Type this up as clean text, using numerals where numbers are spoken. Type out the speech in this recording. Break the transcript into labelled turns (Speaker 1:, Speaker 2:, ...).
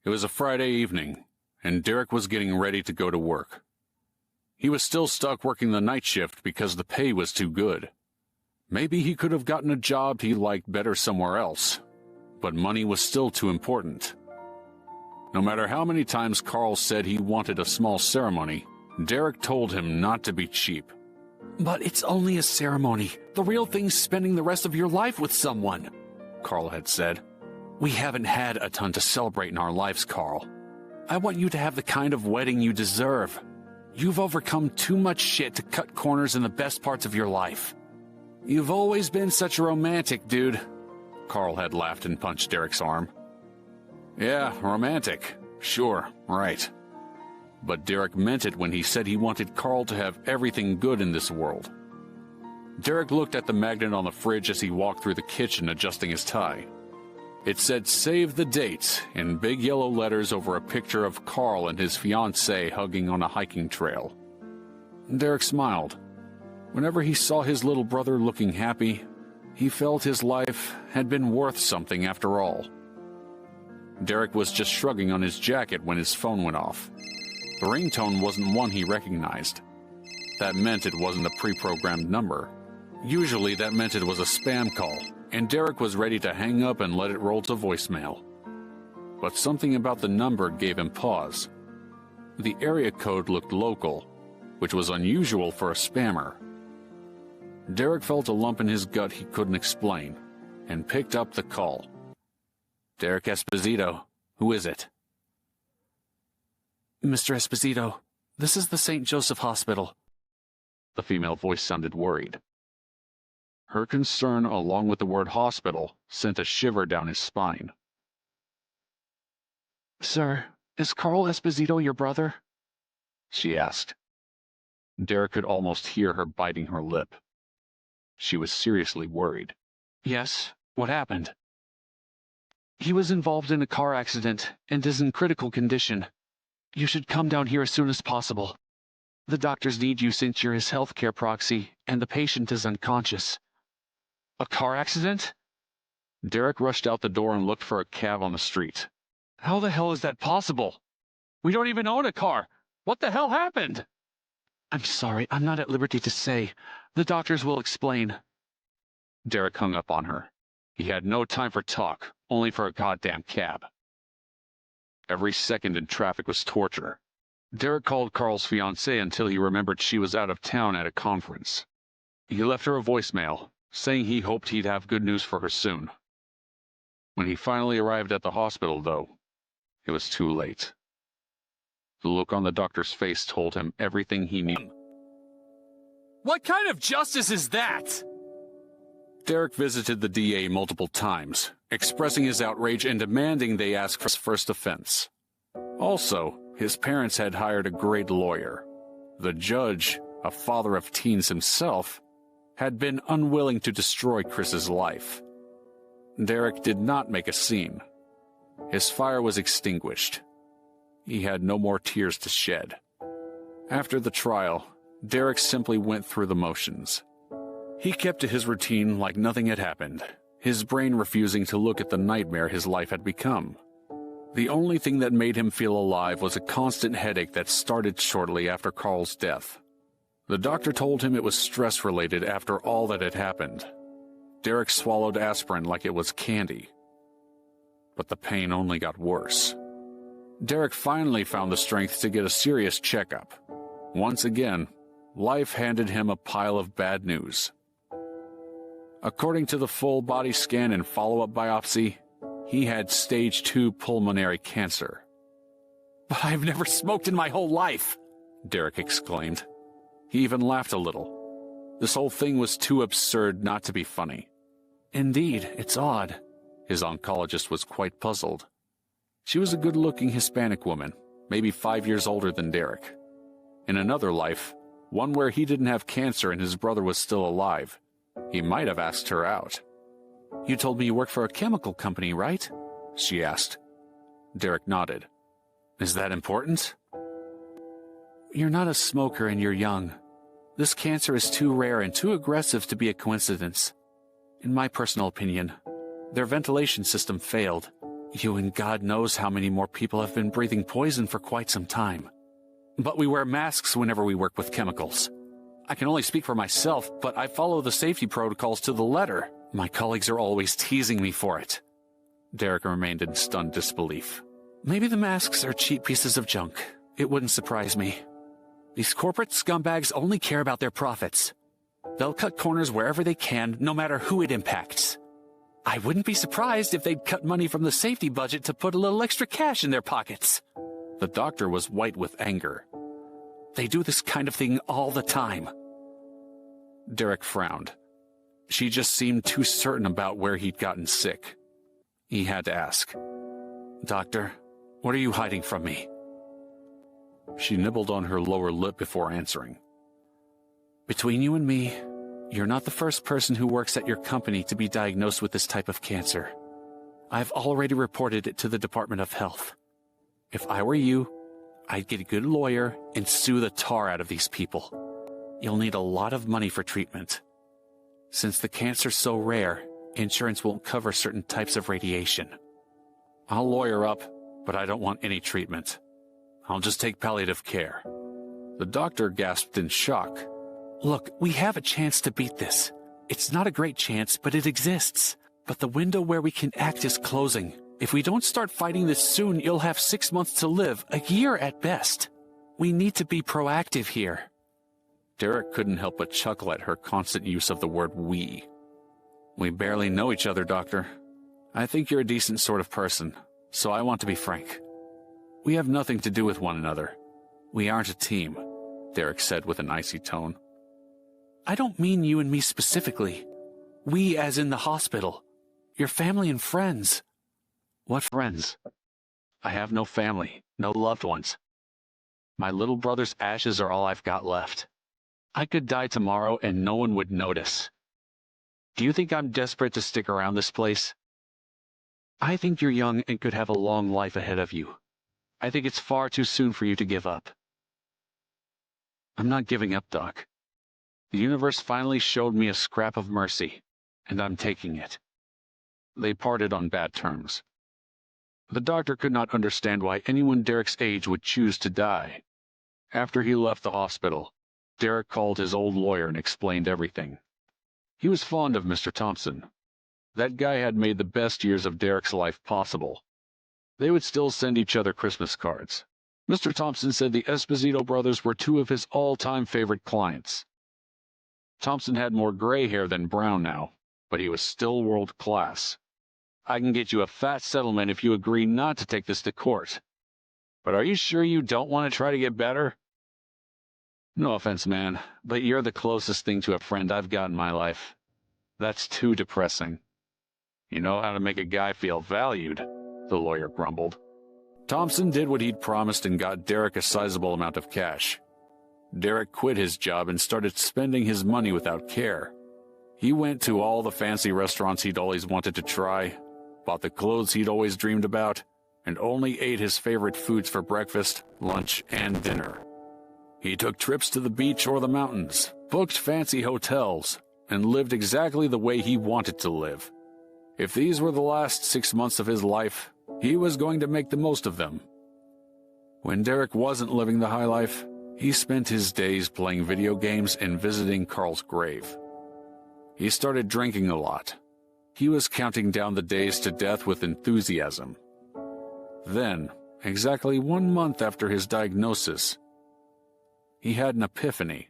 Speaker 1: It was a Friday evening, and Derek was getting ready to go to work. He was still stuck working the night shift because the pay was too good. Maybe he could have gotten a job he liked better somewhere else, but money was still too important. No matter how many times Carl said he wanted a small ceremony, Derek told him not to be cheap.
Speaker 2: But it's only a ceremony. The real thing's spending the rest of your life with someone, Carl had said. We haven't had a ton to celebrate in our lives, Carl. I want you to have the kind of wedding you deserve. You've overcome too much shit to cut corners in the best parts of your life.
Speaker 1: You've always been such a romantic, dude. Carl had laughed and punched Derek's arm. Yeah, romantic. Sure, right. But Derek meant it when he said he wanted Carl to have everything good in this world. Derek looked at the magnet on the fridge as he walked through the kitchen adjusting his tie. It said "Save the Date" in big yellow letters over a picture of Carl and his fiancée hugging on a hiking trail. Derek smiled. Whenever he saw his little brother looking happy, he felt his life had been worth something after all. Derek was just shrugging on his jacket when his phone went off. The ringtone wasn't one he recognized. That meant it wasn't a pre-programmed number. Usually that meant it was a spam call, and Derek was ready to hang up and let it roll to voicemail. But something about the number gave him pause. The area code looked local, which was unusual for a spammer. Derek felt a lump in his gut he couldn't explain, and picked up the call. Derek Esposito, who is it?
Speaker 2: Mr. Esposito, this is the St. Joseph Hospital.
Speaker 1: The female voice sounded worried. Her concern, along with the word hospital, sent a shiver down his spine.
Speaker 2: Sir, is Carl Esposito your brother?
Speaker 1: She asked. Derek could almost hear her biting her lip. She was seriously worried.
Speaker 2: Yes, what happened? He was involved in a car accident and is in critical condition. You should come down here as soon as possible. The doctors need you since you're his healthcare proxy, and the patient is unconscious.
Speaker 1: A car accident? Derek rushed out the door and looked for a cab on the street.
Speaker 2: How the hell is that possible? We don't even own a car. What the hell happened? I'm sorry, I'm not at liberty to say. The doctors will explain.
Speaker 1: Derek hung up on her. He had no time for talk, only for a goddamn cab. Every second in traffic was torture. Derek called Carl's fiancée until he remembered she was out of town at a conference. He left her a voicemail, saying he hoped he'd have good news for her soon. When he finally arrived at the hospital, though, it was too late. The look on the doctor's face told him everything he knew.
Speaker 2: What kind of justice is that?
Speaker 1: Derek visited the DA multiple times, expressing his outrage and demanding they ask for his first offense. Also, his parents had hired a great lawyer. The judge, a father of teens himself, had been unwilling to destroy Chris's life. Derek did not make a scene. His fire was extinguished. He had no more tears to shed. After the trial, Derek simply went through the motions. He kept to his routine like nothing had happened, his brain refusing to look at the nightmare his life had become. The only thing that made him feel alive was a constant headache that started shortly after Carl's death. The doctor told him it was stress-related after all that had happened. Derek swallowed aspirin like it was candy. But the pain only got worse. Derek finally found the strength to get a serious checkup. Once again, life handed him a pile of bad news. According to the full body scan and follow-up biopsy, he had stage 2 pulmonary cancer.
Speaker 2: But I've never smoked in my whole life,
Speaker 1: Derek exclaimed. He even laughed a little. This whole thing was too absurd not to be funny.
Speaker 2: Indeed, it's odd.
Speaker 1: His oncologist was quite puzzled. She was a good-looking Hispanic woman, maybe 5 years older than Derek. In another life, one where he didn't have cancer and his brother was still alive, he might have asked her out.
Speaker 2: You told me you work for a chemical company, right?
Speaker 1: She asked. Derek nodded. Is that important?
Speaker 2: You're not a smoker and you're young. This cancer is too rare and too aggressive to be a coincidence. In my personal opinion, their ventilation system failed. You and God knows how many more people have been breathing poison for quite some time. But we wear masks whenever we work with chemicals. I can only speak for myself, but I follow the safety protocols to the letter. My colleagues are always teasing me for it. Derek remained in stunned disbelief. Maybe the masks are cheap pieces of junk. It wouldn't surprise me. These corporate scumbags only care about their profits. They'll cut corners wherever they can, no matter who it impacts. I wouldn't be surprised if they'd cut money from the safety budget to put a little extra cash in their pockets. The doctor was white with anger. They do this kind of thing all the time. Derek frowned. She just seemed too certain about where he'd gotten sick. He had to ask, "Doctor, what are you hiding from me?" She nibbled on her lower lip before answering. "Between you and me, you're not the first person who works at your company to be diagnosed with this type of cancer. I've already reported it to the Department of Health. If I were you, I'd get a good lawyer and sue the tar out of these people. You'll need a lot of money for treatment. Since the cancer's so rare, insurance won't cover certain types of radiation. I'll lawyer up, but I don't want any treatment. I'll just take palliative care." The doctor gasped in shock. "Look, we have a chance to beat this. It's not a great chance, but it exists. But the window where we can act is closing. If we don't start fighting this soon, you'll have 6 months to live, a year at best. We need to be proactive here." Derek couldn't help but chuckle at her constant use of the word we. "We barely know each other, Doctor. I think you're a decent sort of person, so I want to be frank. We have nothing to do with one another. We aren't a team," Derek said with an icy tone. "I don't mean you and me specifically. We as in the hospital. Your family and friends." "What friends? I have no family, no loved ones. My little brother's ashes are all I've got left. I could die tomorrow and no one would notice. Do you think I'm desperate to stick around this place? I think you're young and could have a long life ahead of you. I think it's far too soon for you to give up." "I'm not giving up, Doc. The universe finally showed me a scrap of mercy, and I'm taking it." They parted on bad terms. The doctor could not understand why anyone Derek's age would choose to die. After he left the hospital, Derek called his old lawyer and explained everything. He was fond of Mr. Thompson. That guy had made the best years of Derek's life possible. They would still send each other Christmas cards. Mr. Thompson said the Esposito brothers were two of his all-time favorite clients. Thompson had more gray hair than brown now, but he was still world-class. "I can get you a fat settlement if you agree not to take this to court. But are you sure you don't want to try to get better?" "No offense, man, but you're the closest thing to a friend I've got in my life. That's too depressing." "You know how to make a guy feel valued," the lawyer grumbled. Thompson did what he'd promised and got Derek a sizable amount of cash. Derek quit his job and started spending his money without care. He went to all the fancy restaurants he'd always wanted to try, bought the clothes he'd always dreamed about, and only ate his favorite foods for breakfast, lunch, and dinner. He took trips to the beach or the mountains, booked fancy hotels, and lived exactly the way he wanted to live. If these were the last 6 months of his life, he was going to make the most of them. When Derek wasn't living the high life, he spent his days playing video games and visiting Carl's grave. He started drinking a lot. He was counting down the days to death with enthusiasm. Then, exactly 1 month after his diagnosis, he had an epiphany.